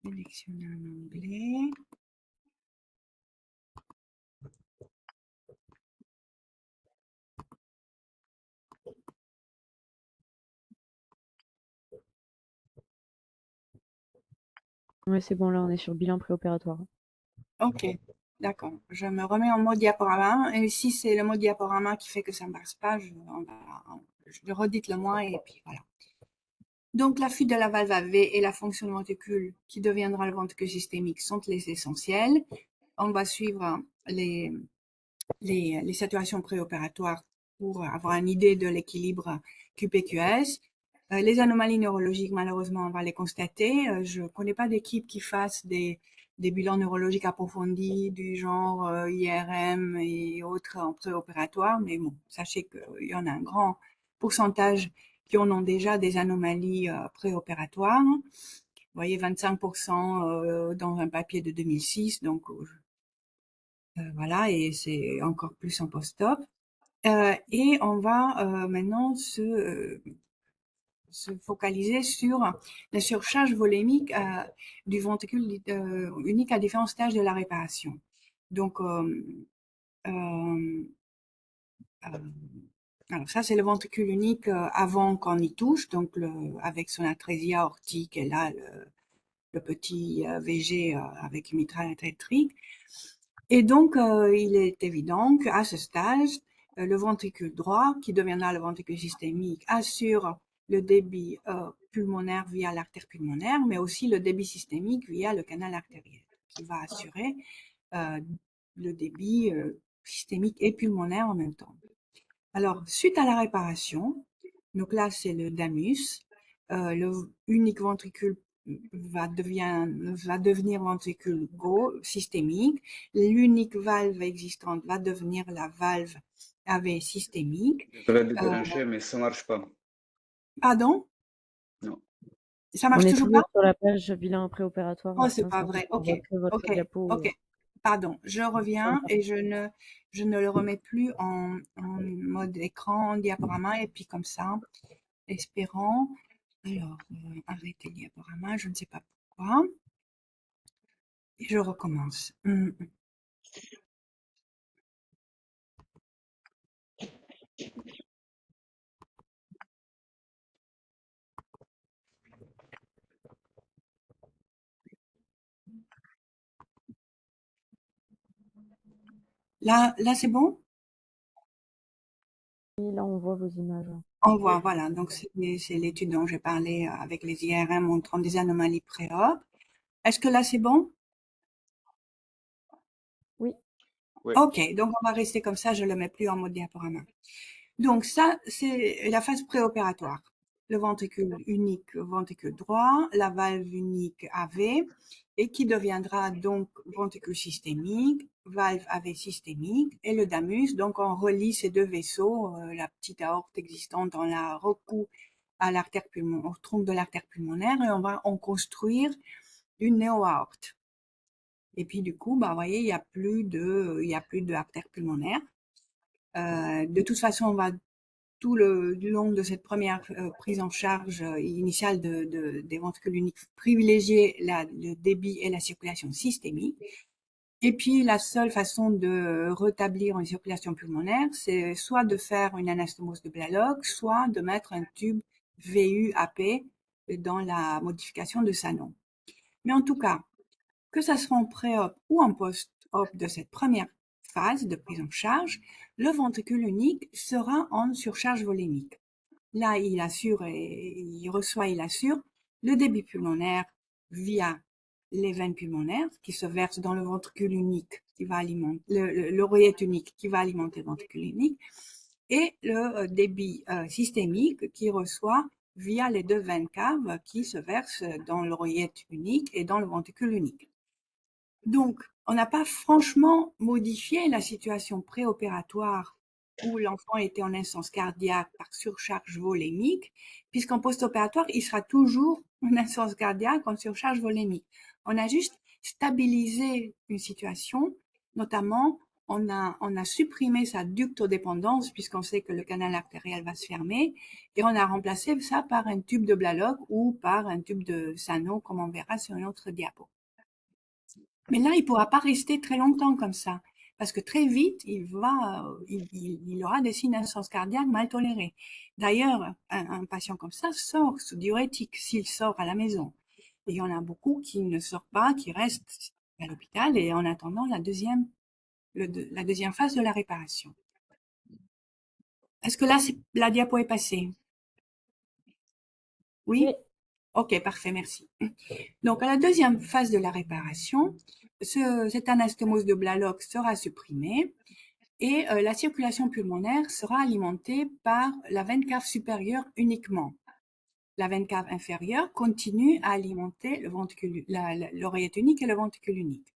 Sélectionner un onglet. Ouais, c'est bon, là, on est sur bilan préopératoire. Ok, d'accord. Je me remets en mode diaporama. Et si c'est le mode diaporama qui fait que ça ne passe pas, redites-le moi et puis voilà. Donc, la fuite de la valve AV et la fonction du ventricule qui deviendra le ventricule systémique sont les essentiels. On va suivre les situations préopératoires pour avoir une idée de l'équilibre QPQS. Les anomalies neurologiques, malheureusement, on va les constater. Je connais pas d'équipe qui fasse des bilans neurologiques approfondis du genre IRM et autres en préopératoire, mais bon, sachez qu'il y en a un grand pourcentage qui en ont déjà des anomalies préopératoires. Vous voyez, 25% dans un papier de 2006, donc voilà, et c'est encore plus en post-op. Et on va maintenant se focaliser sur la surcharge volémique du ventricule unique à différents stages de la réparation. Donc, euh, alors ça, c'est le ventricule unique avant qu'on y touche, donc avec son atrésia aortique et là, le petit VG avec une mitraille électrique. Et donc, il est évident qu'à ce stage, le ventricule droit, qui deviendra le ventricule systémique, assure le débit pulmonaire via l'artère pulmonaire, mais aussi le débit systémique via le canal artériel, qui va assurer euh, le débit systémique et pulmonaire en même temps. Alors, suite à la réparation, donc là, c'est le damus, le unique ventricule va devenir ventricule systémique. L'unique valve existante va devenir la valve AV systémique. Désolé de Euh, déranger, mais ça marche pas. Pardon? Non. Ça On marche est toujours pas? toujours sur la page bilan préopératoire. Oh, Pour c'est pas l'instant, vrai. on Ok, voit que votre ok, diapo. ok. Pardon, je reviens et je ne le remets plus en mode écran, diaporama, et puis comme ça, espérant. Alors, arrêter le diaporama, je ne sais pas pourquoi. Et je recommence. Là, c'est bon? Et là, on voit vos images. On voit, voilà. Donc, c'est l'étude dont j'ai parlé avec les IRM montrant des anomalies pré-op. Est-ce que là, c'est bon? Oui. Oui. Ok, donc on va rester comme ça, je le mets plus en mode diaporama. Donc ça, c'est la phase préopératoire. Le ventricule unique, ventricule droit, la valve unique AV, et qui deviendra donc ventricule systémique, valve AV systémique, et le damus. Donc on relie ces deux vaisseaux, la petite aorte existante, on la recoue à l'artère pulmonaire, au tronc de l'artère pulmonaire, et on va en construire une néo-aorte. Et puis du coup, bah, vous voyez, il y a plus de artère pulmonaire. De toute façon, on va du long de cette première prise en charge initiale des ventricules uniques privilégier le débit et la circulation systémique. Et puis, la seule façon de rétablir une circulation pulmonaire, c'est soit de faire une anastomose de Blalock, soit de mettre un tube VU-AP dans la modification de Sanon. Mais en tout cas, que ça soit en pré-op ou en post-op de cette première phase de prise en charge, le ventricule unique sera en surcharge volémique. Là, il assure et il assure le débit pulmonaire via les veines pulmonaires qui se versent dans le ventricule unique qui va alimenter l'oreillette unique qui va alimenter le ventricule unique et le débit systémique qui reçoit via les deux veines caves qui se versent dans l'oreillette unique et dans le ventricule unique. Donc, on n'a pas franchement modifié la situation préopératoire où l'enfant était en insuffisance cardiaque par surcharge volémique, puisqu'en post-opératoire, il sera toujours en insuffisance cardiaque en surcharge volémique. On a juste stabilisé une situation, notamment on a supprimé sa ductodépendance puisqu'on sait que le canal artériel va se fermer et on a remplacé ça par un tube de Blalock ou par un tube de Sano, comme on verra sur une autre diapo. Mais là, il pourra pas rester très longtemps comme ça parce que très vite, il aura des signes d'insuffisance cardiaque mal tolérés. D'ailleurs, un patient comme ça sort sous diurétique s'il sort à la maison. Et il y en a beaucoup qui ne sortent pas, qui restent à l'hôpital et en attendant la deuxième phase de la réparation. Est-ce que là, la diapo est passée? Oui? Oui. Ok, parfait, merci. Donc, à la deuxième phase de la réparation, cette anastomose de Blalock sera supprimée et la circulation pulmonaire sera alimentée par la veine cave supérieure uniquement. La veine cave inférieure continue à alimenter l'oreillette unique et le ventricule unique.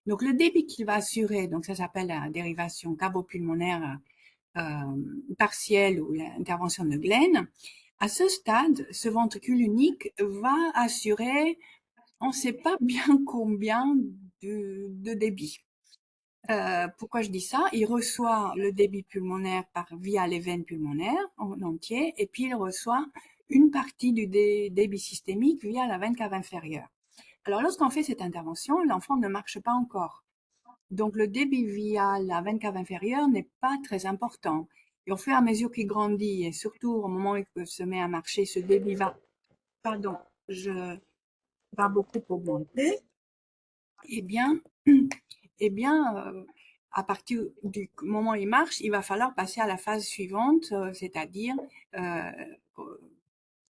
Donc, le débit qu'il va assurer, donc ça s'appelle la dérivation cavo-pulmonaire partielle ou l'intervention de Glenn. À ce stade, ce ventricule unique va assurer, on ne sait pas bien combien de débit. Pourquoi je dis ça? Il reçoit le débit pulmonaire via les veines pulmonaires en entier, et puis il reçoit une partie du débit systémique via la veine cave inférieure. Alors, lorsqu'on fait cette intervention, l'enfant ne marche pas encore. Donc, le débit via la veine cave inférieure n'est pas très important. Et au fur et à mesure qu'il grandit, et surtout au moment où il se met à marcher, ce débit va beaucoup augmenter. Eh bien, à partir du moment où il marche, il va falloir passer à la phase suivante, c'est-à-dire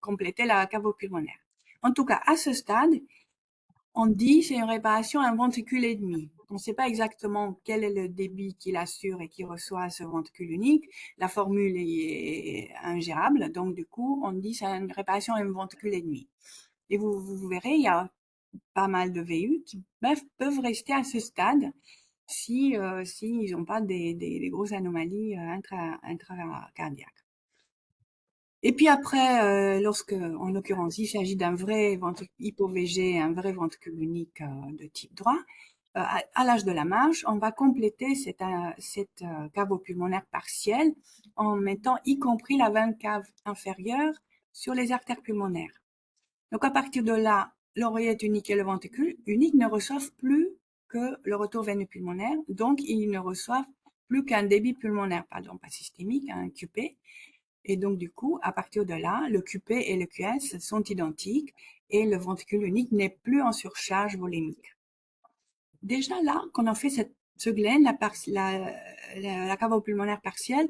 compléter la cavo-pulmonaire. En tout cas, à ce stade, on dit c'est une réparation à un ventricule et demi. On ne sait pas exactement quel est le débit qu'il assure et qu'il reçoit à ce ventricule unique. La formule est ingérable, donc du coup, on dit c'est une réparation à un ventricule et demi. Et vous verrez, il y a pas mal de VU qui peuvent rester à ce stade si ils n'ont pas des grosses anomalies intracardiaques. Et puis après, lorsque, en l'occurrence, il s'agit d'un vrai ventricule hypo-VG, un vrai ventricule unique de type droit, à l'âge de la marche, on va compléter cette cavo-pulmonaire partielle en mettant y compris la veine cave inférieure sur les artères pulmonaires. Donc à partir de là, l'oreillette unique et le ventricule unique ne reçoivent plus que le retour veineux pulmonaire, donc ils ne reçoivent plus qu'un débit pulmonaire, pardon, pas systémique, un QP. Et donc du coup, à partir de là, le QP et le QS sont identiques et le ventricule unique n'est plus en surcharge volémique. Déjà là, quand on fait ce Glenn, la cavo-pulmonaire partielle,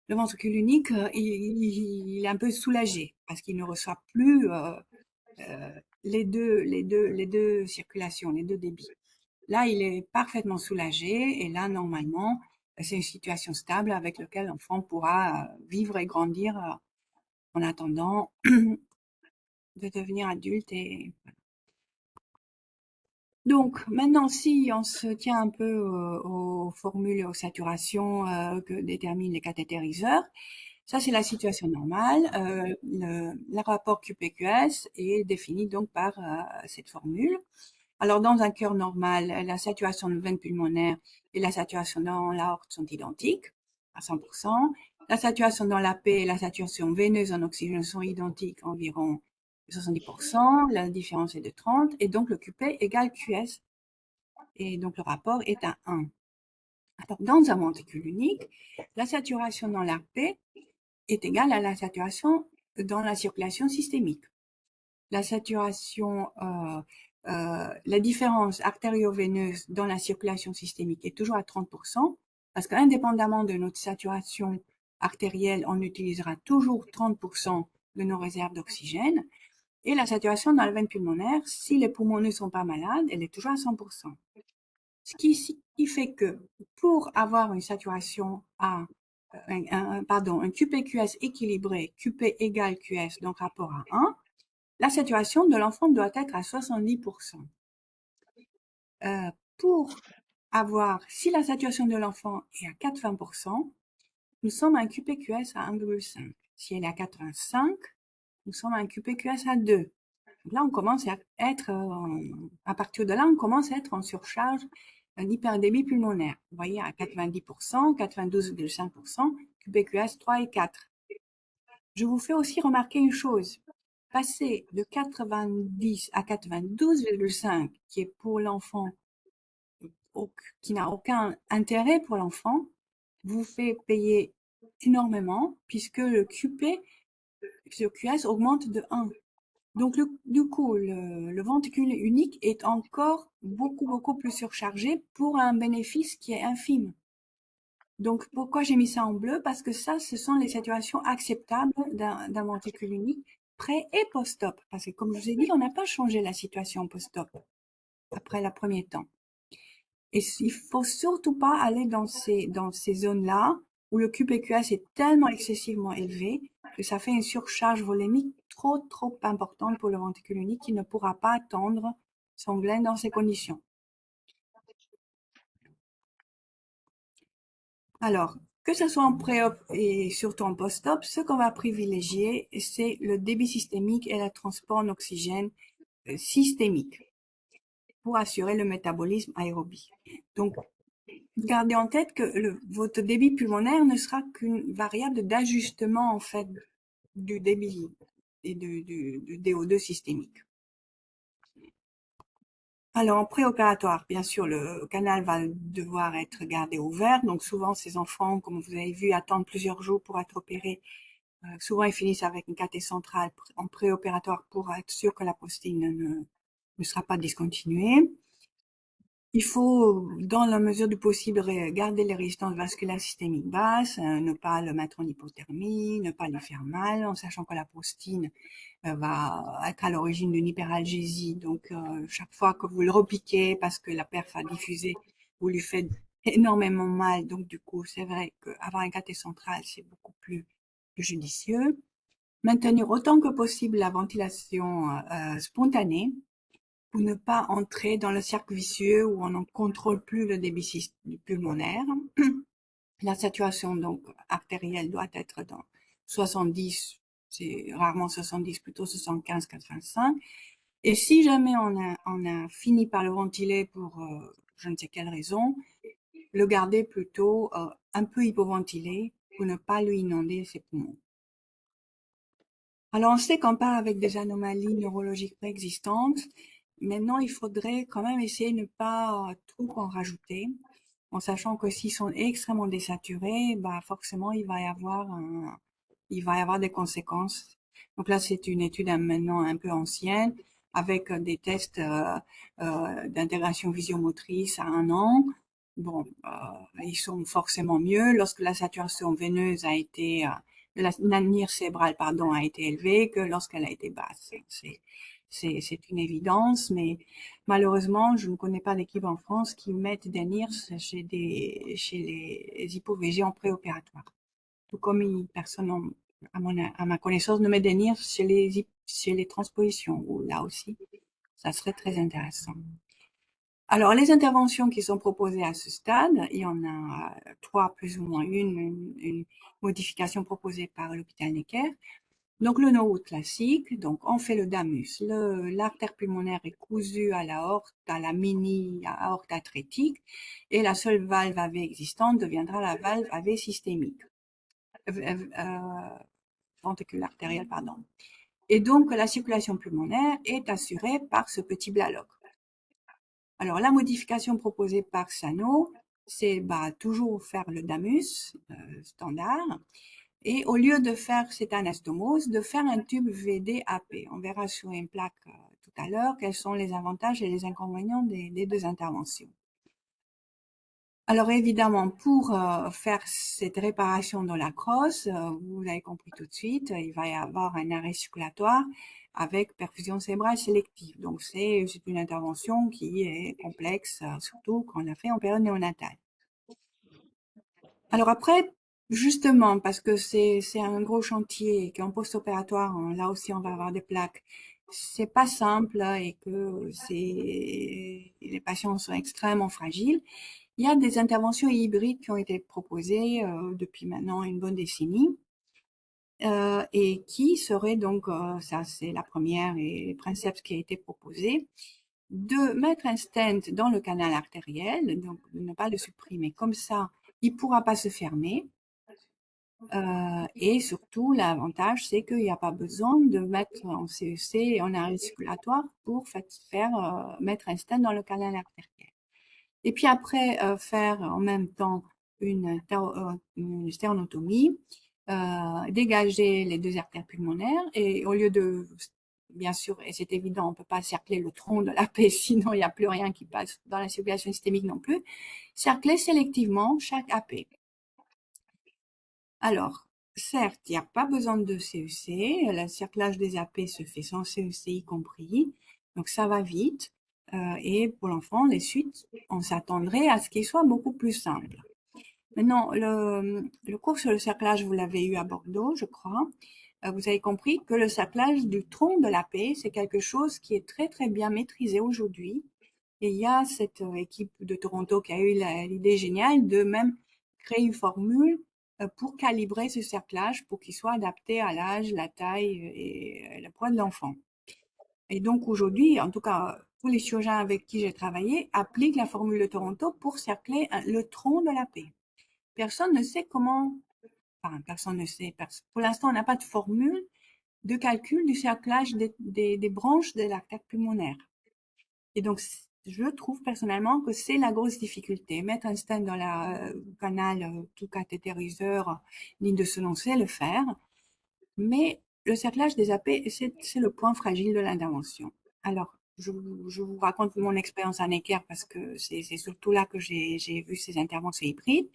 le ventricule unique, il est un peu soulagé parce qu'il ne reçoit plus les deux circulations, les deux débits. Là, il est parfaitement soulagé et là, normalement, c'est une situation stable avec laquelle l'enfant pourra vivre et grandir en attendant de devenir adulte. Donc, maintenant, si on se tient un peu aux formules et aux saturations que déterminent les cathétériseurs, ça, c'est la situation normale. Le rapport QPQS est défini donc par cette formule. Alors, dans un cœur normal, la saturation de veine pulmonaire et la saturation dans l'aorte sont identiques à 100%. La saturation dans la paix et la saturation veineuse en oxygène sont identiques environ 70%. La différence est de 30. Et donc, le QP égale QS. Et donc, le rapport est à 1. Alors, dans un ventricule unique, la saturation dans la paix est égale à la saturation dans la circulation systémique. La saturation, la différence artério-veineuse dans la circulation systémique est toujours à 30%, parce qu'indépendamment de notre saturation artérielle, on utilisera toujours 30% de nos réserves d'oxygène. Et la saturation dans la veine pulmonaire, si les poumons ne sont pas malades, elle est toujours à 100%. Ce qui fait que pour avoir une saturation à un QPQS équilibré, QP égale QS, donc rapport à 1, la saturation de l'enfant doit être à 70%. Pour avoir, si la saturation de l'enfant est à 80%, nous sommes à un QPQS à 1,5. Si elle est à 85, nous sommes à un QPQS à 2. Donc là, on commence à être, à partir de là, on commence à être en surcharge un hyperdébit pulmonaire. Vous voyez, à 90%, 92,5%, QPQS 3 et 4. Je vous fais aussi remarquer une chose. Passer de 90 à 92,5, qui est pour l'enfant, qui n'a aucun intérêt pour l'enfant, vous fait payer énormément puisque le QS augmente de 1. Donc, du coup, le ventricule unique est encore beaucoup plus surchargé pour un bénéfice qui est infime. Donc, pourquoi j'ai mis ça en bleu? Parce que ça, ce sont les situations acceptables d'un ventricule unique pré- et post-op. Parce que, comme je vous ai dit, on n'a pas changé la situation post-op après le premier temps. Et il faut surtout pas aller dans ces zones-là où le QPQS est tellement excessivement élevé que ça fait une surcharge volémique trop importante pour le ventricule unique qui ne pourra pas attendre son gland dans ces conditions. Alors, que ce soit en pré-op et surtout en post-op, ce qu'on va privilégier, c'est le débit systémique et le transport en oxygène systémique pour assurer le métabolisme aérobie. Donc, gardez en tête que votre débit pulmonaire ne sera qu'une variable d'ajustement en fait du débit et du DO2 systémique. Alors en préopératoire, bien sûr, le canal va devoir être gardé ouvert. Donc souvent, ces enfants, comme vous avez vu, attendent plusieurs jours pour être opérés. Souvent, ils finissent avec une cathé centrale en préopératoire pour être sûr que la postine ne sera pas discontinuée. Il faut, dans la mesure du possible, garder les résistances vasculaires systémiques basses, ne pas le mettre en hypothermie, ne pas lui faire mal, en sachant que la postine va être à l'origine d'une hyperalgésie. Donc, chaque fois que vous le repiquez parce que la perf a diffusé, vous lui faites énormément mal. Donc, du coup, c'est vrai qu'avoir un cathé central, c'est beaucoup plus judicieux. Maintenir autant que possible la ventilation spontanée pour ne pas entrer dans le cercle vicieux où on ne contrôle plus le débit pulmonaire. La saturation donc artérielle doit être dans 70, c'est rarement 70, plutôt 75, 85. Et si jamais on a fini par le ventiler pour je ne sais quelle raison, le garder plutôt un peu hypoventilé pour ne pas lui inonder ses poumons. Alors on sait qu'on part avec des anomalies neurologiques préexistantes. Maintenant, il faudrait quand même essayer de ne pas trop en rajouter, en sachant que s'ils sont extrêmement désaturés, bah forcément il va y avoir des conséquences. Donc là, c'est une étude maintenant un peu ancienne avec des tests d'intégration visiomotrice à 1 an. Bon, ils sont forcément mieux lorsque la saturation veineuse a été la NIR cérébrale, pardon, a été élevée que lorsqu'elle a été basse. C'est une évidence, mais malheureusement, je ne connais pas d'équipe en France qui mettent des NIRS chez les hypo-VG en préopératoire. Tout comme personne, à ma connaissance, ne met des NIRS chez les transpositions, où là aussi, ça serait très intéressant. Alors, les interventions qui sont proposées à ce stade, il y en a 3 plus ou moins une modification proposée par l'hôpital Necker. Donc, le no-route classique, donc on fait le DAMUS. L'artère pulmonaire est cousue à l'aorte, à la mini-aorte atrétique, et la seule valve AV existante deviendra la valve AV systémique, ventricule artérielle, pardon. Et donc, la circulation pulmonaire est assurée par ce petit blaloc. Alors, la modification proposée par Sano, c'est toujours faire le DAMUS standard, et au lieu de faire cette anastomose, de faire un tube VD-AP. On verra sur une plaque tout à l'heure quels sont les avantages et les inconvénients des deux interventions. Alors évidemment, pour faire cette réparation dans la crosse, vous l'avez compris tout de suite, il va y avoir un arrêt circulatoire avec perfusion cérébrale sélective. Donc c'est une intervention qui est complexe, surtout quand on l'a fait en période néonatale. Alors après, justement, parce que c'est un gros chantier, qu'en post-opératoire, là aussi on va avoir des plaques, c'est pas simple et que les patients sont extrêmement fragiles. Il y a des interventions hybrides qui ont été proposées depuis maintenant une bonne décennie et qui seraient donc, ça c'est la première et princeps qui a été proposée, de mettre un stent dans le canal artériel, donc de ne pas le supprimer. Comme ça, il ne pourra pas se fermer. Et surtout, l'avantage, c'est qu'il n'y a pas besoin de mettre en CEC et en arrêt circulatoire pour mettre un stent dans le canal artériel. Et puis après, faire en même temps une sternotomie, dégager les deux artères pulmonaires et au lieu de, bien sûr, et c'est évident, on ne peut pas cercler le tronc de la paix, sinon il n'y a plus rien qui passe dans la circulation systémique non plus, cercler sélectivement chaque AP. Alors, certes, il n'y a pas besoin de CEC, le cerclage des AP se fait sans CEC y compris, donc ça va vite. Et pour l'enfant, les suites, on s'attendrait à ce qu'il soit beaucoup plus simple. Maintenant, le cours sur le cerclage, vous l'avez eu à Bordeaux, je crois. Vous avez compris que le cerclage du tronc de la paix, c'est quelque chose qui est très très bien maîtrisé aujourd'hui. Et il y a cette équipe de Toronto qui a eu l'idée géniale de même créer une formule pour calibrer ce cerclage pour qu'il soit adapté à l'âge, la taille et le poids de l'enfant. Et donc aujourd'hui, en tout cas, tous les chirurgiens avec qui j'ai travaillé appliquent la formule de Toronto pour cercler le tronc de la paix. Personne ne sait comment, enfin, personne ne sait, pour l'instant, on n'a pas de formule de calcul du cerclage des branches de l'artère pulmonaire. Et donc, je trouve personnellement que c'est la grosse difficulté. Mettre un stent dans le canal tout cathétériseur, digne de ce nom, c'est le faire. Mais le cerclage des AP, c'est le point fragile de l'intervention. Alors, je vous raconte mon expérience en équerre parce que c'est surtout là que j'ai vu ces interventions hybrides.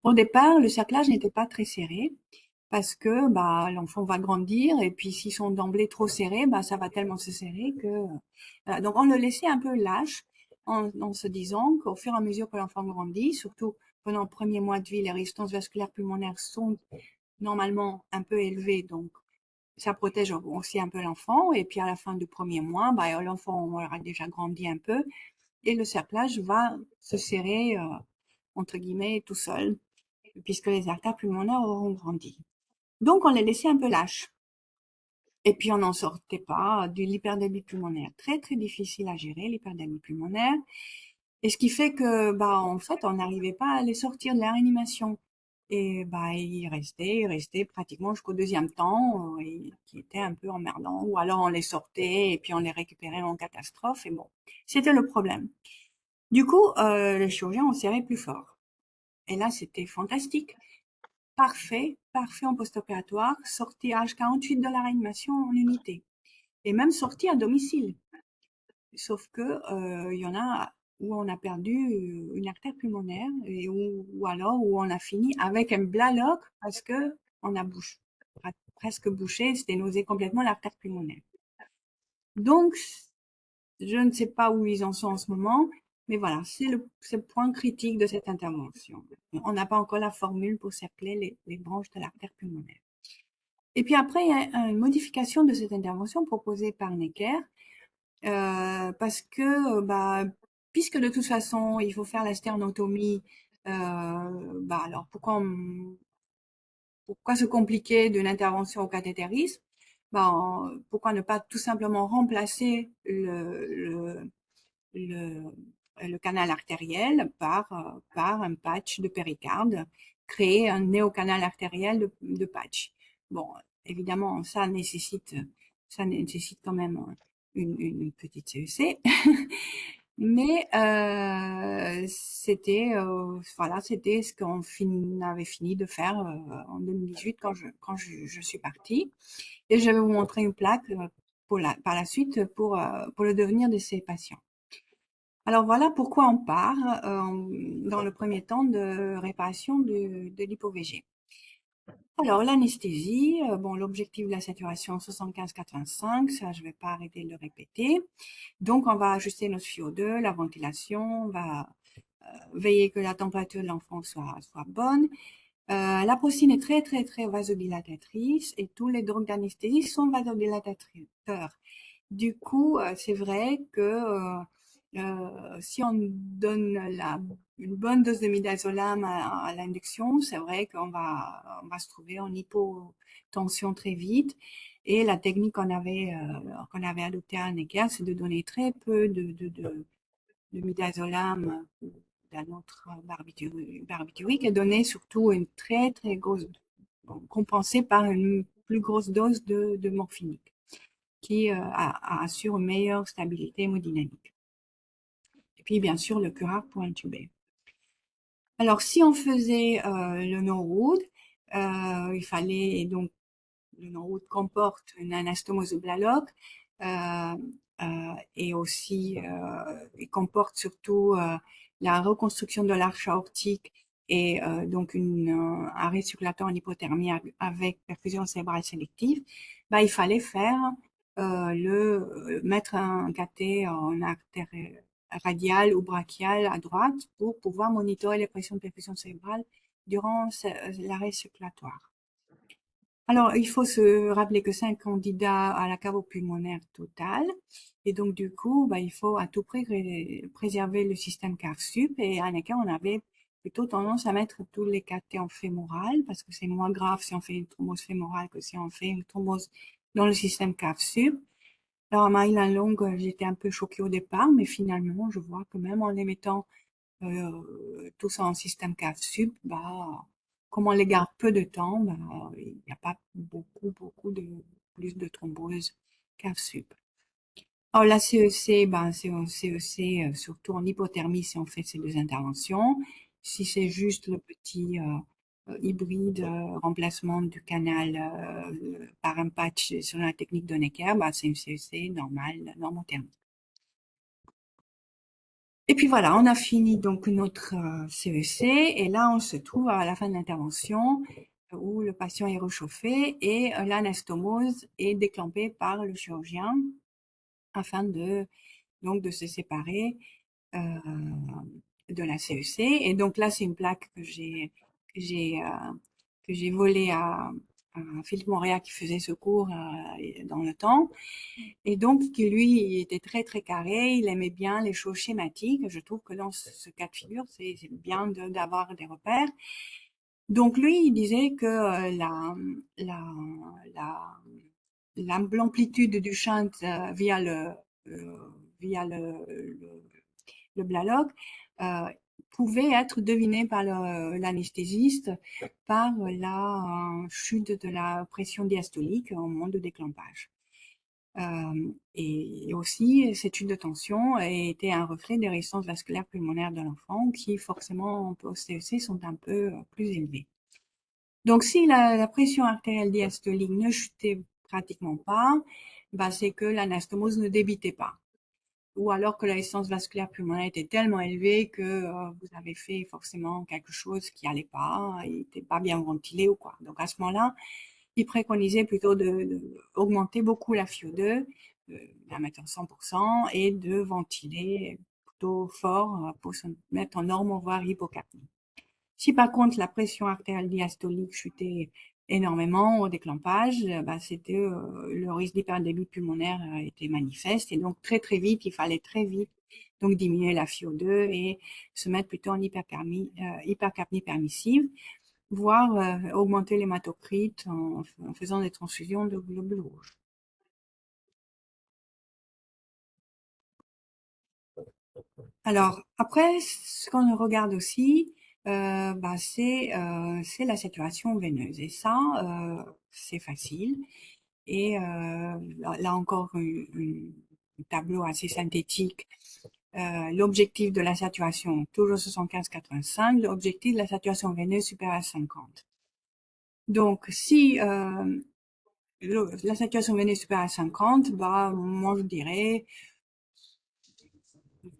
Au départ, le cerclage n'était pas très serré parce que bah, l'enfant va grandir et puis s'ils sont d'emblée trop serrés, bah, ça va tellement se serrer que... Voilà. Donc on le laissait un peu lâche en se disant qu'au fur et à mesure que l'enfant grandit, surtout pendant le premier mois de vie, les résistances vasculaires pulmonaires sont normalement un peu élevées, donc ça protège aussi un peu l'enfant. Et puis à la fin du premier mois, bah, l'enfant aura déjà grandi un peu et le cerclage va se serrer, entre guillemets, tout seul, puisque les artères pulmonaires auront grandi. Donc, on les laissait un peu lâches. Et puis, on n'en sortait pas de l'hyperdermie pulmonaire. Très, très difficile à gérer, l'hyperdermie pulmonaire. Et ce qui fait que, bah, en fait, on n'arrivait pas à les sortir de la réanimation. Et, bah, ils restaient pratiquement jusqu'au deuxième temps, qui était un peu emmerdant. Ou alors, on les sortait et puis on les récupérait en catastrophe. Et bon, c'était le problème. Du coup, les chirurgiens ont serré plus fort. Et là, c'était fantastique. Parfait, parfait en post-opératoire, sorti à H48 de la réanimation en unité. Et même sorti à domicile. Sauf que il y en a où on a perdu une artère pulmonaire et ou alors où on a fini avec un blaloc parce que on a presque bouché, sténosé complètement l'artère pulmonaire. Donc, je ne sais pas où ils en sont en ce moment, mais voilà, c'est le point critique de cette intervention. On n'a pas encore la formule pour cercler les branches de l'artère pulmonaire. Et puis après, il y a une modification de cette intervention proposée par Necker, parce que, bah, puisque de toute façon, il faut faire la sternotomie, bah alors pourquoi se compliquer d'une intervention au cathétérisme? Ben, pourquoi ne pas tout simplement remplacer le, le canal artériel par un patch de péricarde, créer un néocanal artériel de patch. Bon, évidemment, ça nécessite quand même une petite CEC, mais voilà, c'était ce qu'on avait fini de faire en 2018 quand je suis partie. Et je vais vous montrer une plaque par la suite pour le devenir de ces patients. Alors voilà pourquoi on part dans le premier temps de réparation de l'hypo-VG. Alors l'anesthésie, bon l'objectif de la saturation 75-85, ça je vais pas arrêter de le répéter. Donc on va ajuster notre FiO2, la ventilation, on va veiller que la température de l'enfant soit bonne. La porcine est très très très vasodilatatrice et tous les drogues d'anesthésie sont vasodilatateurs. Du coup, c'est vrai que si on donne une bonne dose de midazolam à l'induction, c'est vrai qu'on va se trouver en hypotension très vite. Et la technique qu'on avait adoptée à Necker, c'est de donner très peu de midazolam ou d'un autre barbiturique et donner surtout une très très grosse, compensée par une plus grosse dose de morphinique qui assure une meilleure stabilité hémodynamique. Et puis bien sûr le curare pour intuber. Alors si on faisait le no-root, il fallait donc le no-root comporte une anastomose blaloc et aussi il comporte surtout la reconstruction de l'arche aortique et donc un arrêt circulatoire en hypothermie avec perfusion cérébrale sélective. Bah, il fallait faire mettre un cathé en artère radiale ou brachiale à droite pour pouvoir monitorer les pressions de perfusion cérébrale durant l'arrêt circulatoire. Alors, il faut se rappeler que c'est un candidat à la cavo-pulmonaire totale. Et donc, du coup, bah, il faut à tout prix préserver le système CAF-SUP. Et à Necker, on avait plutôt tendance à mettre tous les cathéters en fémoral parce que c'est moins grave si on fait une thrombose fémorale que si on fait une thrombose dans le système CAF-SUP. Alors, à Marie-Lalonde, j'étais un peu choquée au départ, mais finalement, je vois que même en les mettant tout ça en système CAF-SUP, bah, comme on les garde peu de temps, bah, il n'y a pas beaucoup de plus de thrombose CAF-SUP. Alors la CEC, ben, c'est un CEC surtout en hypothermie si on fait ces deux interventions. Si c'est juste le petit hybride remplacement du canal par un patch sur la technique de Necker, bah, c'est une CEC normale, normothermique. Et puis voilà, on a fini donc notre CEC et là on se trouve à la fin de l'intervention où le patient est réchauffé et l'anastomose est déclenchée par le chirurgien afin de se séparer euh, de la CEC. Et donc là c'est une plaque que j'ai volée à Philippe Montréal qui faisait ce cours dans le temps. Et donc, lui, il était très, très carré, il aimait bien les choses schématiques. Je trouve que dans ce cas de figure, c'est bien d'avoir des repères. Donc, lui, il disait que l'amplitude du shunt via euh, le Blalock pouvait être devinée par l'anesthésiste par la chute de la pression diastolique au moment de déclampage. Et aussi, cette chute de tension était un reflet des résistances vasculaires pulmonaires de l'enfant qui, forcément, en post-CEC, sont un peu plus élevées. Donc, si la pression artérielle diastolique ne chutait pratiquement pas, bah, c'est que l'anastomose ne débitait pas. Ou alors que la résistance vasculaire pulmonaire était tellement élevée que vous avez fait forcément quelque chose qui allait pas, il n'était pas bien ventilé ou quoi. Donc, à ce moment-là, il préconisait plutôt augmenter beaucoup la FiO2, la mettre en 100% et de ventiler plutôt fort pour se mettre en norme, voire hypocapnie. Si par contre la pression artérielle diastolique chutait énormément au déclampage, bah, c'était le risque d'hyperdébit pulmonaire était manifeste et donc très très vite, il fallait très vite donc diminuer la FiO2 et se mettre plutôt en hypercapnie permissive, voire augmenter l'hématocrite en faisant des transfusions de globules rouges. Alors après, ce qu'on regarde aussi, bah, c'est la saturation veineuse et ça, c'est facile. Et là encore, un tableau assez synthétique. L'objectif de la saturation, toujours 75-85, l'objectif de la saturation veineuse supérieure à 50. Donc, si la saturation veineuse supérieure à 50, bah, moi je dirais,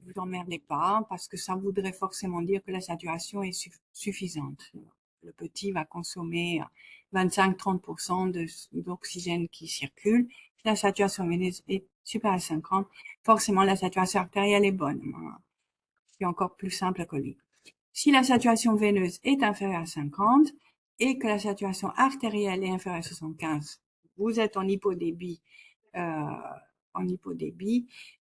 vous emmerdez pas, parce que ça voudrait forcément dire que la saturation est suffisante. Le petit va consommer 25-30% d'oxygène qui circule. Si la saturation veineuse est supérieure à 50, forcément la saturation artérielle est bonne. C'est encore plus simple que lui. Si la saturation veineuse est inférieure à 50 et que la saturation artérielle est inférieure à 75, vous êtes en hypodébit,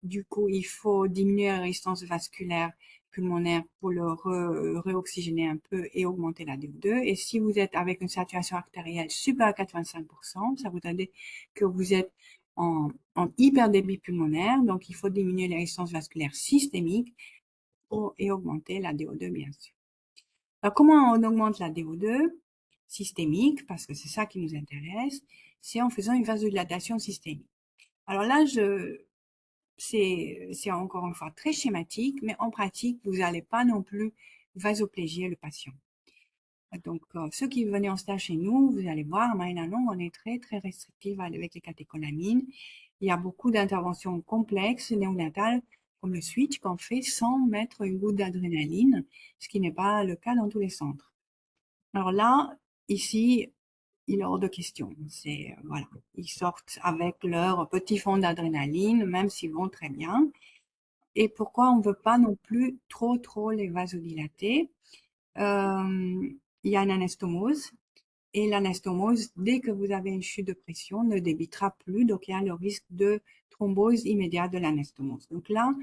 du coup, il faut diminuer la résistance vasculaire pulmonaire pour le réoxygéner un peu et augmenter la DO2. Et si vous êtes avec une saturation artérielle supérieure à 85%, ça voudrait dire que vous êtes en hyperdébit pulmonaire, donc il faut diminuer les résistances vasculaires systémiques et augmenter la DO2, bien sûr. Alors, comment on augmente la DO2 systémique, parce que c'est ça qui nous intéresse, c'est en faisant une vasodilatation systémique. Alors là, c'est encore une fois très schématique, mais en pratique, vous n'allez pas non plus vasoplégier le patient. Donc, ceux qui venaient en stage chez nous, vous allez voir, à Marina Long, on est très, très restrictif avec les catécholamines. Il y a beaucoup d'interventions complexes, néonatales, comme le switch qu'on fait sans mettre une goutte d'adrénaline, ce qui n'est pas le cas dans tous les centres. Alors là, ici, il est hors de question. C'est, voilà, ils sortent avec leur petit fond d'adrénaline, même s'ils vont très bien. Et pourquoi on veut pas non plus trop les vasodilater? Il y a une anastomose. Et l'anastomose, dès que vous avez une chute de pression, ne débitera plus, donc il y a le risque de thrombose immédiate de l'anastomose. Donc là,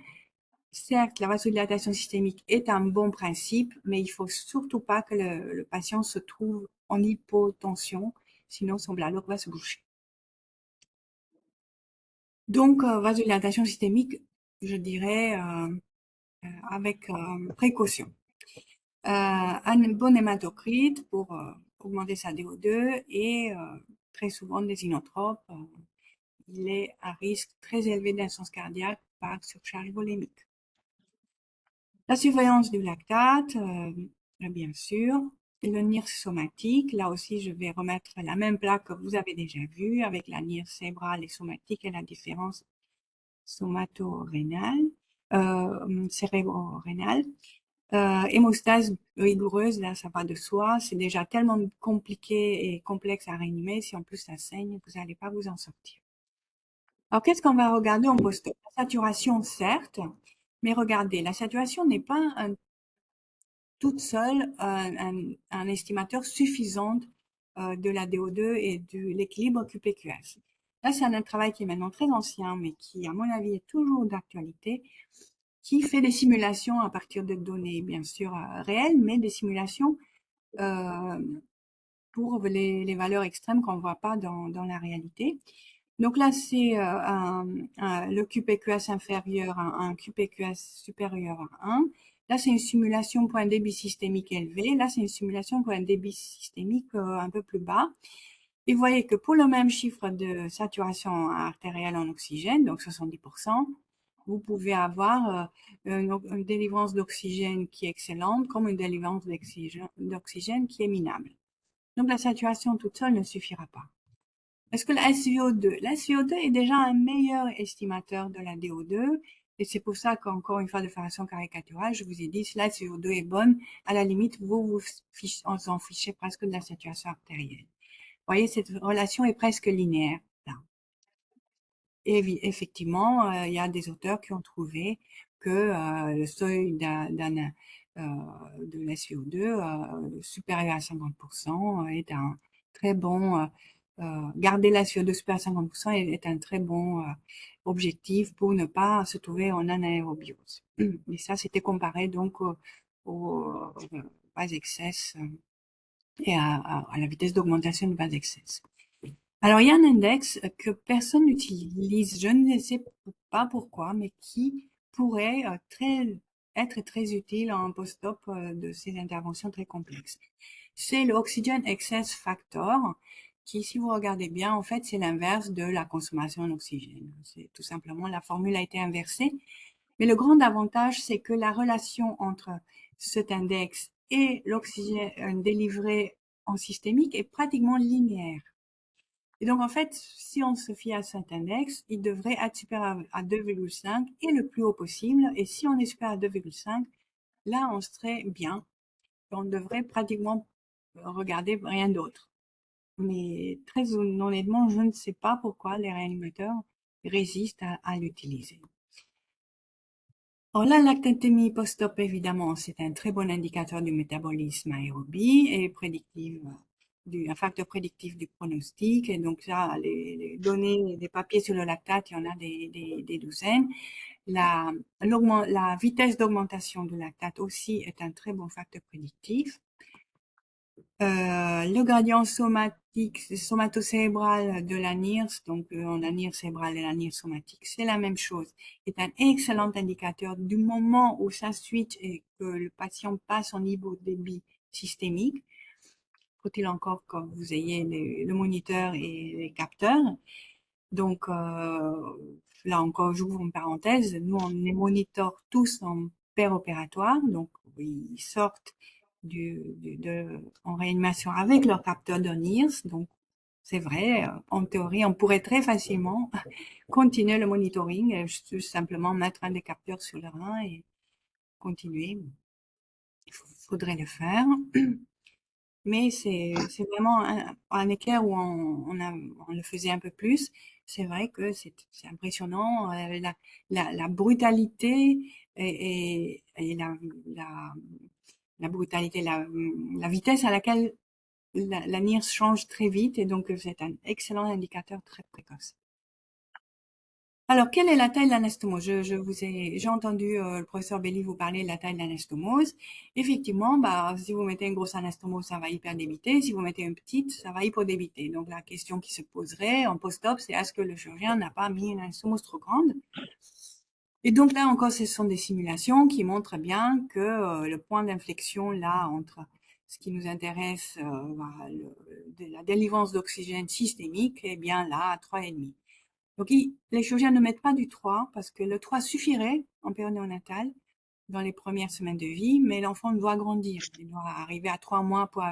certes, la vasodilatation systémique est un bon principe, mais il faut surtout pas que le patient se trouve en hypotension, sinon son bladder va se boucher. Donc, vasodilatation systémique, je dirais avec précaution. Un bon hématocrite pour augmenter sa DO2 et très souvent des inotropes. Il est à risque très élevé d'insuffisance cardiaque par surcharge volémique. La surveillance du lactate, bien sûr. Le NIR somatique, là aussi je vais remettre la même plaque que vous avez déjà vue avec la NIR cérébrale et somatique et la différence somato-rénale, cérébro-rénale. Hémostase rigoureuse, là ça va de soi, c'est déjà tellement compliqué et complexe à réanimer, si en plus ça saigne, vous n'allez pas vous en sortir. Alors qu'est-ce qu'on va regarder en post-op? La saturation, certes, mais regardez, la saturation n'est pas toute seule un estimateur suffisant de la DO2 et de l'équilibre QPQS. Là, c'est un travail qui est maintenant très ancien, mais qui, à mon avis, est toujours d'actualité, qui fait des simulations à partir de données, bien sûr, réelles, mais des simulations pour les valeurs extrêmes qu'on ne voit pas dans la réalité. Donc là, c'est le QPQS inférieur à un QPQS supérieur à 1. Là, c'est une simulation pour un débit systémique élevé. Là, c'est une simulation pour un débit systémique un peu plus bas. Et vous voyez que pour le même chiffre de saturation artérielle en oxygène, donc 70%, vous pouvez avoir une délivrance d'oxygène qui est excellente, comme une délivrance d'oxygène qui est minable. Donc la saturation toute seule ne suffira pas. Est-ce que la SVO2? La SVO2 est déjà un meilleur estimateur de la DO2, et c'est pour ça qu'encore une fois, de façon caricaturale, je vous ai dit, si la SVO2 est bonne, à la limite, vous en fichez presque de la saturation artérielle. Vous voyez, cette relation est presque linéaire, là. Et effectivement, il y a des auteurs qui ont trouvé que le seuil de la SVO2 supérieur à 50% est un très bon garder la SVO2 supérieure à 50% est un très bon objectif pour ne pas se trouver en anaérobiose. Et ça, c'était comparé donc au base excess et à la vitesse d'augmentation du base excess. Alors, il y a un index que personne n'utilise, je ne sais pas pourquoi, mais qui pourrait être très utile en post-op de ces interventions très complexes. C'est le Oxygen Excess Factor, qui, si vous regardez bien, en fait, c'est l'inverse de la consommation d'oxygène. C'est tout simplement, la formule a été inversée. Mais le grand avantage, c'est que la relation entre cet index et l'oxygène délivré en systémique est pratiquement linéaire. Et donc, en fait, si on se fie à cet index, il devrait être supérieur à 2,5 et le plus haut possible. Et si on est supérieur à 2,5, là, on serait bien. On devrait pratiquement regarder rien d'autre. Mais très honnêtement, je ne sais pas pourquoi les réanimateurs résistent à l'utiliser. Alors la lactatémie post-op, évidemment, c'est un très bon indicateur du métabolisme aérobie et un facteur prédictif du pronostic. Et donc là, les données des papiers sur le lactate, il y en a des douzaines. La vitesse d'augmentation de lactate aussi est un très bon facteur prédictif. Le gradient somatocérébral de la NIRS, donc la NIRS cérébrale et la NIRS somatique, c'est la même chose. C'est un excellent indicateur du moment où ça switch et que le patient passe en hypodébit systémique. Faut-il encore que vous ayez le moniteur et les capteurs. Donc là encore, j'ouvre une parenthèse. Nous, on les monitore tous en péropératoire, donc ils sortent en réanimation avec leur capteur de NIRS. Donc c'est vrai, en théorie, on pourrait très facilement continuer le monitoring, et juste simplement mettre un des capteurs sur le rein et continuer. Il faudrait le faire. Mais c'est vraiment un éclair où on le faisait un peu plus. C'est vrai que c'est impressionnant, la brutalité et la brutalité, la vitesse à laquelle la NIRS change très vite, et donc c'est un excellent indicateur très précoce. Alors, quelle est la taille de l'anastomose? J'ai entendu le professeur Belli vous parler de la taille de l'anastomose. Effectivement, bah, si vous mettez une grosse anastomose, ça va hyperdébiter. Si vous mettez une petite, ça va hypodébiter. Donc, la question qui se poserait en post-op, c'est est-ce que le chirurgien n'a pas mis une anastomose trop grande? Et donc là encore, ce sont des simulations qui montrent bien que le point d'inflexion là entre ce qui nous intéresse, de la délivrance d'oxygène systémique, est bien là à 3,5. Donc, les chirurgiens ne mettent pas du 3 parce que le 3 suffirait en période néonatale dans les premières semaines de vie, mais l'enfant doit grandir. Il doit arriver à 3 mois pour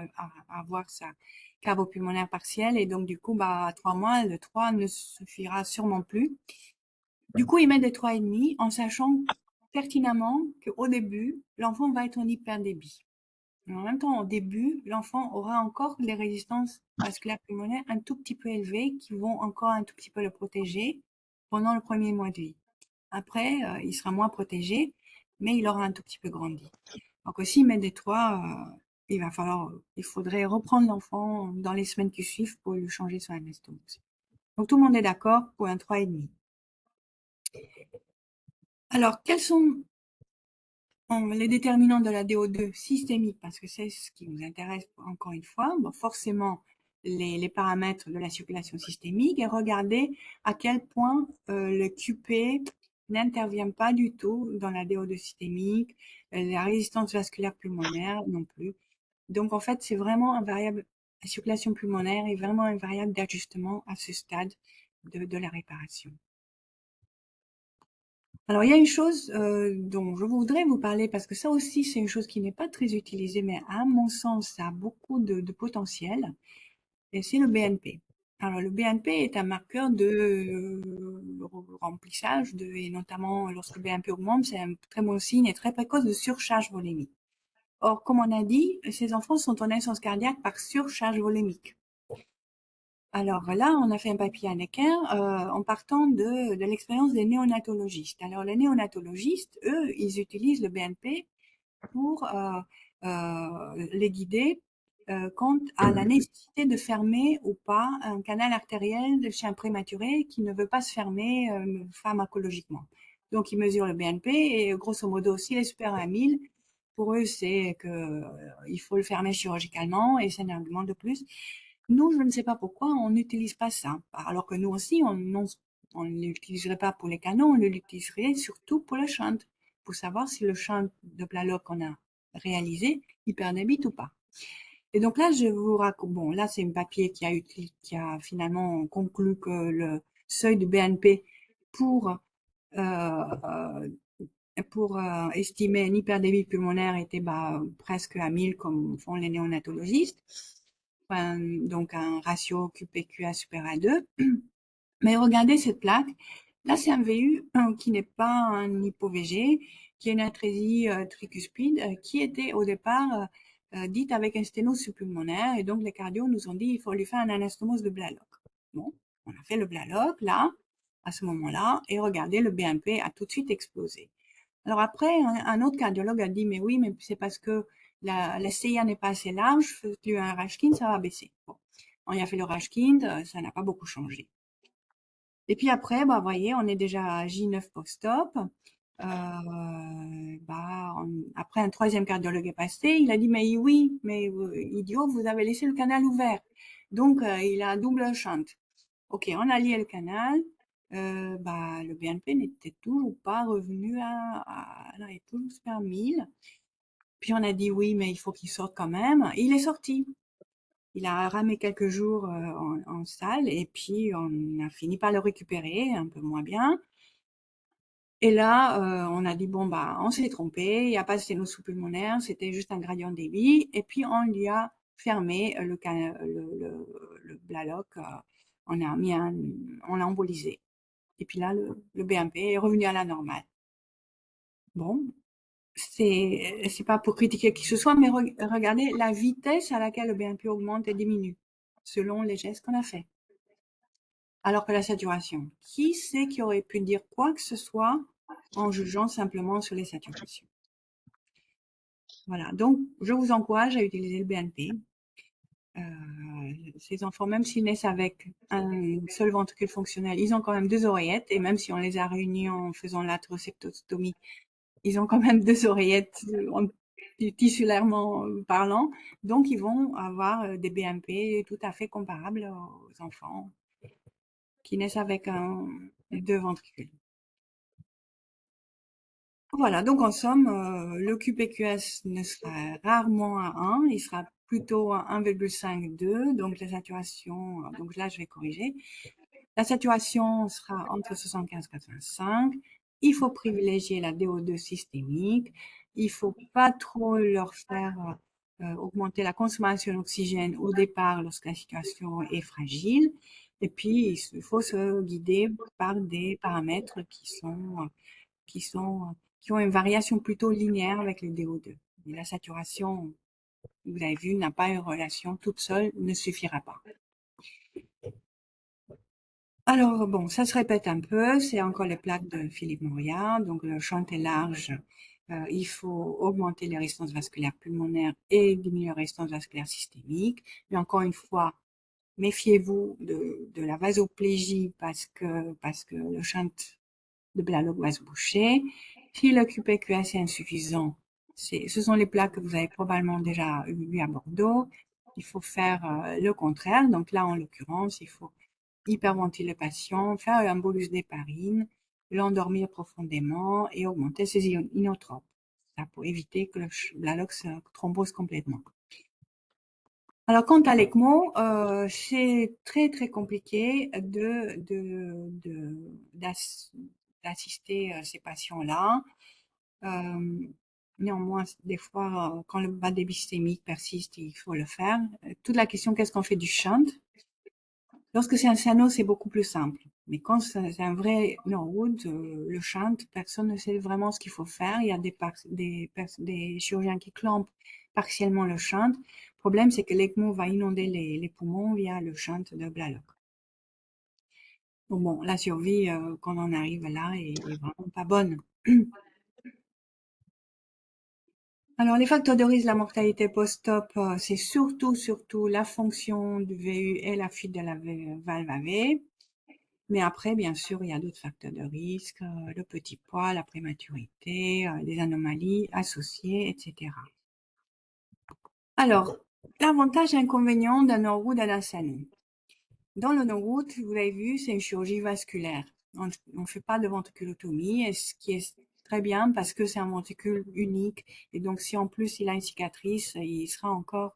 avoir sa cavo-pulmonaire partielle, et donc du coup, bah, à 3 mois, le 3 ne suffira sûrement plus. Du coup, ils mettent des 3,5 en sachant pertinemment qu'au début, l'enfant va être en hyperdébit. Mais en même temps, au début, l'enfant aura encore les résistances vasculaires pulmonaires un tout petit peu élevées qui vont encore un tout petit peu le protéger pendant le premier mois de vie. Après, il sera moins protégé, mais il aura un tout petit peu grandi. Donc aussi, mettre des 3, il faudrait reprendre l'enfant dans les semaines qui suivent pour lui changer son anastomose. Donc tout le monde est d'accord pour un 3,5. Alors, quels sont les déterminants de la DO2 systémique, parce que c'est ce qui nous intéresse encore une fois? Bon, forcément, les paramètres de la circulation systémique, et regarder à quel point le QP n'intervient pas du tout dans la DO2 systémique, la résistance vasculaire pulmonaire non plus. Donc en fait, c'est vraiment un variable, la circulation pulmonaire est vraiment un variable d'ajustement à ce stade de la réparation. Alors, il y a une chose dont je voudrais vous parler, parce que ça aussi, c'est une chose qui n'est pas très utilisée, mais à mon sens, ça a beaucoup de potentiel, et c'est le BNP. Alors, le BNP est un marqueur de remplissage, et notamment lorsque le BNP augmente, c'est un très bon signe et très précoce de surcharge volémique. Or, comme on a dit, ces enfants sont en insuffisance cardiaque par surcharge volémique. Alors là, on a fait un papier à Necker en partant de l'expérience des néonatologistes. Alors les néonatologistes, eux, ils utilisent le BNP pour les guider quant à la nécessité de fermer ou pas un canal artériel chez un prématuré qui ne veut pas se fermer pharmacologiquement. Donc ils mesurent le BNP et grosso modo, s'il est supérieur à 1000, pour eux, c'est que il faut le fermer chirurgicalement, et c'est un argument de plus. Nous, je ne sais pas pourquoi on n'utilise pas ça. Alors que nous aussi, on ne l'utiliserait pas pour les canons, on l'utiliserait surtout pour le shunt, pour savoir si le shunt de Plaloc qu'on a réalisé, il perdébite ou pas. Et donc là, je vous raconte, bon, là, c'est un papier qui a finalement conclu que le seuil de BNP pour, estimer un hyperdébit pulmonaire était presque à 1000 comme font les néonatologistes. Donc un ratio QPQA supérieur à 2. Mais regardez cette plaque. Là, c'est un VU qui n'est pas un hypo-VG, qui est une atrésie tricuspide, qui était au départ dite avec un sténose subpulmonaire. Et donc, les cardios nous ont dit il faut lui faire un anastomose de Blalock. Bon, on a fait le Blalock, là, à ce moment-là, et regardez, le BNP a tout de suite explosé. Alors après, un autre cardiologue a dit, mais oui, mais c'est parce que la CIA n'est pas assez large, fais-lui un Rashkin, ça va baisser. Bon, on y a fait le Rashkin, ça n'a pas beaucoup changé. Et puis après, voyez, on est déjà à J9 post-op. Après un troisième cardiologue est passé, il a dit mais oui, mais idiot, vous avez laissé le canal ouvert. Donc il a un double shunt. Ok, on a lié le canal. Le BNP n'était toujours pas revenu là, il est toujours super 1000. Puis on a dit oui, mais il faut qu'il sorte quand même. Il est sorti. Il a ramé quelques jours en salle et puis on a fini par le récupérer, un peu moins bien. Et là, on a dit bon bah on s'est trompé, il n'y a pas de sténose sous-pulmonaire, c'était juste un gradient de débit. Et puis on lui a fermé le Blaloc, on l'a embolisé. Et puis là, le BMP est revenu à la normale. Bon, c'est pas pour critiquer qui que ce soit, mais regardez la vitesse à laquelle le BNP augmente et diminue selon les gestes qu'on a fait. Alors que la saturation, qui c'est qui aurait pu dire quoi que ce soit en jugeant simplement sur les saturations? Voilà. Donc, je vous encourage à utiliser le BNP. Ces enfants, même s'ils naissent avec un seul ventricule fonctionnel, ils ont quand même deux oreillettes, et même si on les a réunis en faisant l'atrocéptostomie, ils ont quand même deux oreillettes tissulairement parlant, donc ils vont avoir des BMP tout à fait comparables aux enfants qui naissent avec deux ventricules. Voilà, donc en somme, le QPQS ne sera rarement à 1, il sera plutôt à 1,5-2, donc la saturation, donc là je vais corriger. La saturation sera entre 75 et 85. Il faut privilégier la DO2 systémique. Il faut pas trop leur faire augmenter la consommation d'oxygène au départ lorsque la situation est fragile. Et puis, il faut se guider par des paramètres qui ont une variation plutôt linéaire avec le DO2. Et la saturation, vous avez vu, n'a pas une relation toute seule, ne suffira pas. Alors bon, ça se répète un peu, c'est encore les plaques de Philippe Moriat, donc le champ est large, il faut augmenter les résistances vasculaires pulmonaires et diminuer la résistance vasculaire systémique. Mais encore une fois, méfiez-vous de la vasoplégie parce que le shunt de Blalock va se boucher. Si le QPQS est insuffisant, ce sont les plaques que vous avez probablement déjà vues à Bordeaux. Il faut faire le contraire. Donc là, en l'occurrence, il faut hyperventiler le patient, faire un bolus d'héparine, l'endormir profondément et augmenter ses inotropes. Ça pour éviter que le Blalock se thrombose complètement. Alors, quant à l'ECMO, c'est très très compliqué d'assister ces patients-là. Néanmoins, des fois, quand le bas débit systémique persiste, il faut le faire. Toute la question, qu'est-ce qu'on fait du shunt? Lorsque c'est un sano, c'est beaucoup plus simple. Mais quand c'est un vrai Norwood, le shunt, personne ne sait vraiment ce qu'il faut faire. Il y a des chirurgiens qui clampent partiellement le shunt. Le problème, c'est que l'ECMO va inonder les poumons via le shunt de Blalock. Donc bon, la survie, quand on arrive là, est vraiment pas bonne. Alors, les facteurs de risque de la mortalité post-op, c'est surtout la fonction du VU et la fuite de la valve AV. Mais après, bien sûr, il y a d'autres facteurs de risque, le petit poids, la prématurité, les anomalies associées, etc. Alors, l'avantage et inconvénient d'un Norwood à d'un Sano. Dans le Norwood, vous l'avez vu, c'est une chirurgie vasculaire. On ne fait pas de ventriculotomie, et ce qui est très bien parce que c'est un ventricule unique. Et donc, si en plus il a une cicatrice, il sera encore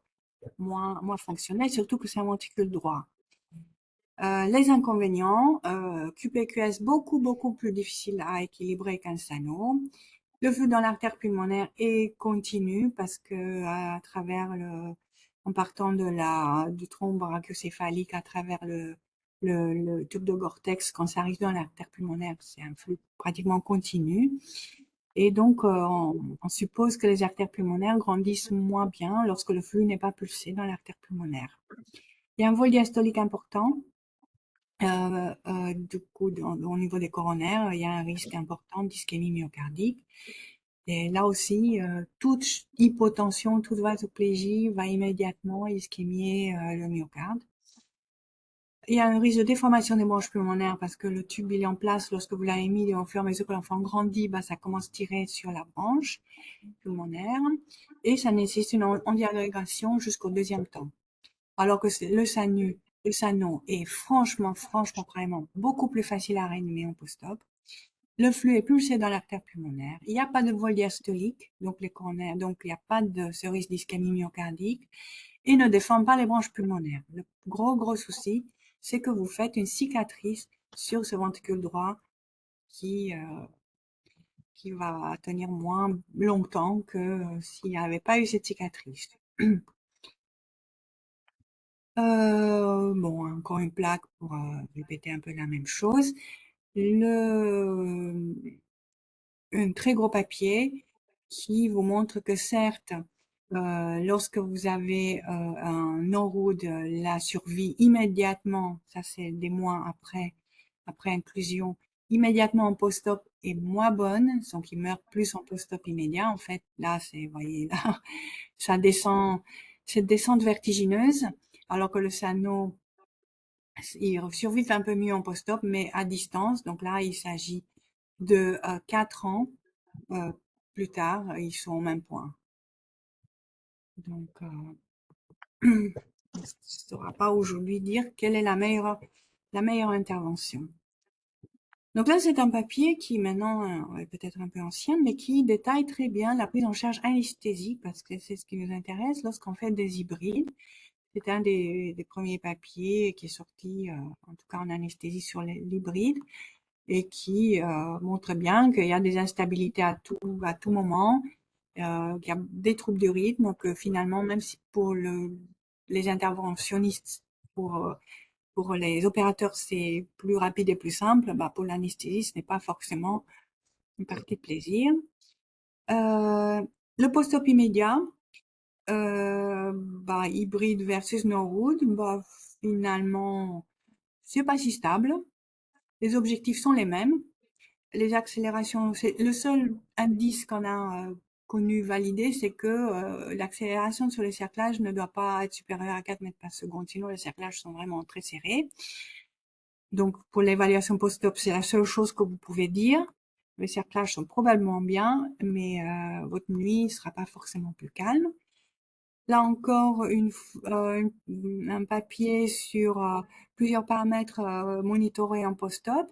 moins fonctionnel, surtout que c'est un ventricule droit. Les inconvénients, QPQS beaucoup plus difficile à équilibrer qu'un Sano. Le flux dans l'artère pulmonaire est continu parce que en partant du trombe brachiocéphalique à travers le tube de Gore-Tex, quand ça arrive dans l'artère pulmonaire, c'est un flux pratiquement continu. Et donc, on suppose que les artères pulmonaires grandissent moins bien lorsque le flux n'est pas pulsé dans l'artère pulmonaire. Il y a un vol diastolique important. Du coup, au niveau des coronaires, il y a un risque important d'ischémie myocardique. Et là aussi, toute hypotension, toute vasoplégie va immédiatement ischémier le myocarde. il y a un risque de déformation des branches pulmonaires parce que le tube il est en place lorsque vous l'avez mis et au fur et à mesure que l'enfant grandit, bah, ça commence à tirer sur la branche pulmonaire et ça nécessite une endiagrégation jusqu'au deuxième temps. Alors que le SANO est franchement, probablement beaucoup plus facile à réanimer en post-op. Le flux est pulsé dans l'artère pulmonaire. Il n'y a pas de vol diastolique, donc les coronaires, donc il n'y a pas de ce risque d'ischémie myocardique et ne déforme pas les branches pulmonaires. Le gros souci, c'est que vous faites une cicatrice sur ce ventricule droit qui, qui va tenir moins longtemps que s'il n'y avait pas eu cette cicatrice. Bon, encore une plaque pour répéter un peu la même chose. Un très gros papier qui vous montre que certes, lorsque vous avez un Norwood, la survie immédiatement, ça c'est des mois après inclusion, immédiatement en post-op est moins bonne, donc il meurt plus en post-op immédiat. En fait, là, c'est, vous voyez, là, ça descend, cette descente vertigineuse, alors que le Sano, il survit un peu mieux en post-op, mais à distance. Donc là, il s'agit de 4 ans plus tard, ils sont au même point. Donc, on ne saura pas aujourd'hui dire quelle est la meilleure intervention. Donc là, c'est un papier qui maintenant est peut-être un peu ancien, mais qui détaille très bien la prise en charge anesthésique, parce que c'est ce qui nous intéresse lorsqu'on fait des hybrides. C'est un des premiers papiers qui est sorti, en tout cas en anesthésie sur l'hybride, et qui montre bien qu'il y a des instabilités à tout moment, qu'il y a des troubles du rythme, que finalement, même si pour les interventionnistes, pour les opérateurs, c'est plus rapide et plus simple, bah, pour l'anesthésiste, ce n'est pas forcément une partie de plaisir. Le post-op immédiat, bah, hybride versus Norwood, bah, finalement, c'est pas si stable. Les objectifs sont les mêmes. Les accélérations, c'est le seul indice qu'on a connu, validé, c'est que l'accélération sur les cerclages ne doit pas être supérieure à 4 mètres par seconde, sinon les cerclages sont vraiment très serrés. Donc pour l'évaluation post-op, c'est la seule chose que vous pouvez dire. Les cerclages sont probablement bien, mais votre nuit sera pas forcément plus calme. Là encore, un papier sur plusieurs paramètres monitorés en post-op.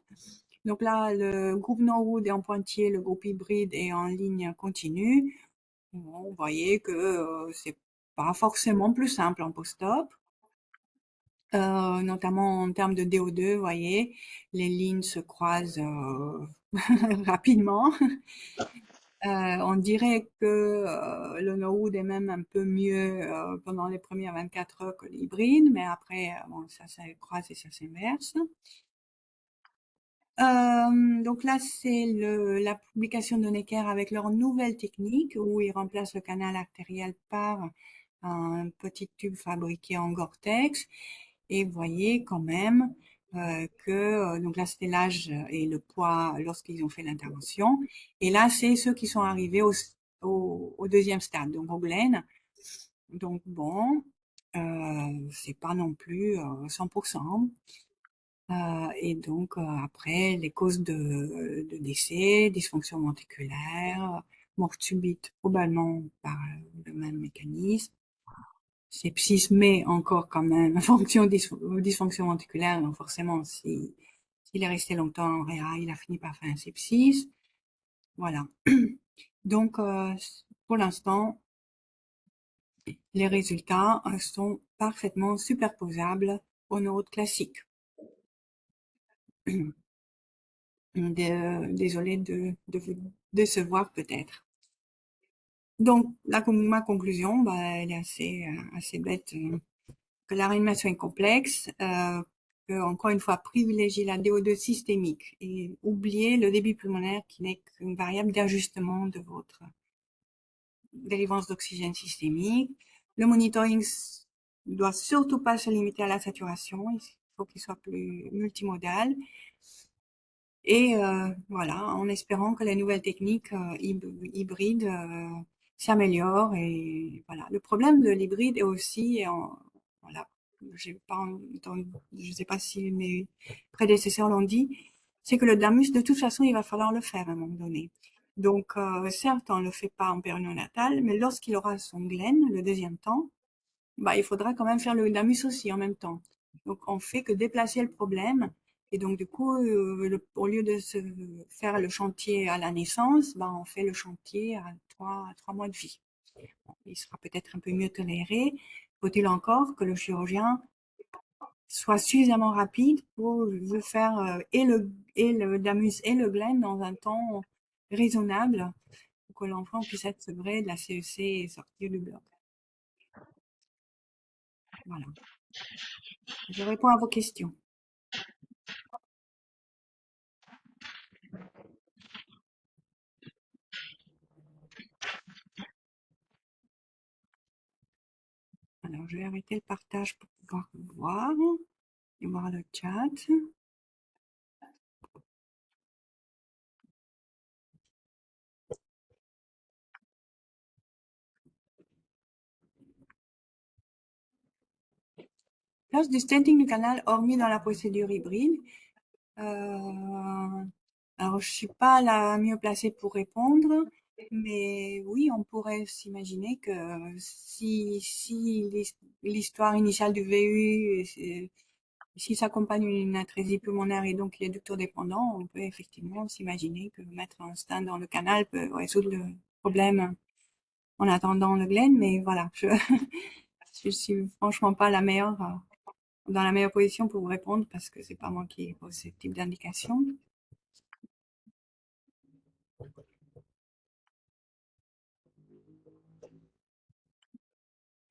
Donc là, le groupe Norwood est en pointillé, le groupe hybride est en ligne continue. Bon, vous voyez que c'est pas forcément plus simple en post-op, notamment en termes de DO2, vous voyez, les lignes se croisent rapidement. On dirait que le Norwood est même un peu mieux pendant les premières 24 heures que l'hybride, mais après, bon, ça croise et ça s'inverse. Donc là, c'est la publication de Necker avec leur nouvelle technique où ils remplacent le canal artériel par un petit tube fabriqué en Gore-Tex. Et vous voyez quand même que, donc là, c'était l'âge et le poids lorsqu'ils ont fait l'intervention. Et là, c'est ceux qui sont arrivés au deuxième stade, donc au Glen. Donc bon, c'est pas non plus 100%. Et donc après, les causes de décès, dysfonction ventriculaire, mort subite, probablement par le même mécanisme. Sepsis, mais encore quand même fonction dysfonction ventriculaire, donc forcément, s'il est resté longtemps en réa, il a fini par faire un sepsis. Voilà. Donc, pour l'instant, les résultats sont parfaitement superposables aux neurodes classiques. Désolée de vous décevoir peut-être. Donc, ma conclusion, bah, elle est assez bête, que la réanimation est complexe, que, encore une fois, privilégier la DO2 systémique et oublier le débit pulmonaire qui n'est qu'une variable d'ajustement de votre délivrance d'oxygène systémique. Le monitoring doit surtout pas se limiter à la saturation, il faut qu'il soit plus multimodal. Et voilà, en espérant que les nouvelles techniques hybrides s'améliorent. Et voilà, le problème de l'hybride est aussi, voilà, je sais pas si mes prédécesseurs l'ont dit, c'est que le damus, de toute façon, il va falloir le faire à un moment donné. Donc, certes, on le fait pas en périnatal, mais lorsqu'il aura son glen, le deuxième temps, bah, il faudra quand même faire le damus aussi en même temps. Donc, on fait que déplacer le problème. Et donc, du coup, au lieu de se faire le chantier à la naissance, bah, on fait le chantier à 3 mois de vie. Bon, il sera peut-être un peu mieux toléré. Faut-il encore que le chirurgien soit suffisamment rapide pour vous faire et le damus et le glen dans un temps raisonnable pour que l'enfant puisse être sevré de la CEC et sortir du bloc. Voilà. Je réponds à vos questions. Alors, je vais arrêter le partage pour pouvoir voir et voir le chat. Place du stenting du canal hormis dans la procédure hybride. Alors, je suis pas la mieux placée pour répondre, mais oui, on pourrait s'imaginer que si l'histoire initiale du VU, si s'accompagne d'une atrésie pulmonaire et donc il est ducteur dépendant, on peut effectivement s'imaginer que mettre un stent dans le canal peut résoudre le problème en attendant le glen, mais voilà, je suis franchement pas la meilleure, dans la meilleure position pour vous répondre parce que c'est pas moi qui pose ce type d'indication.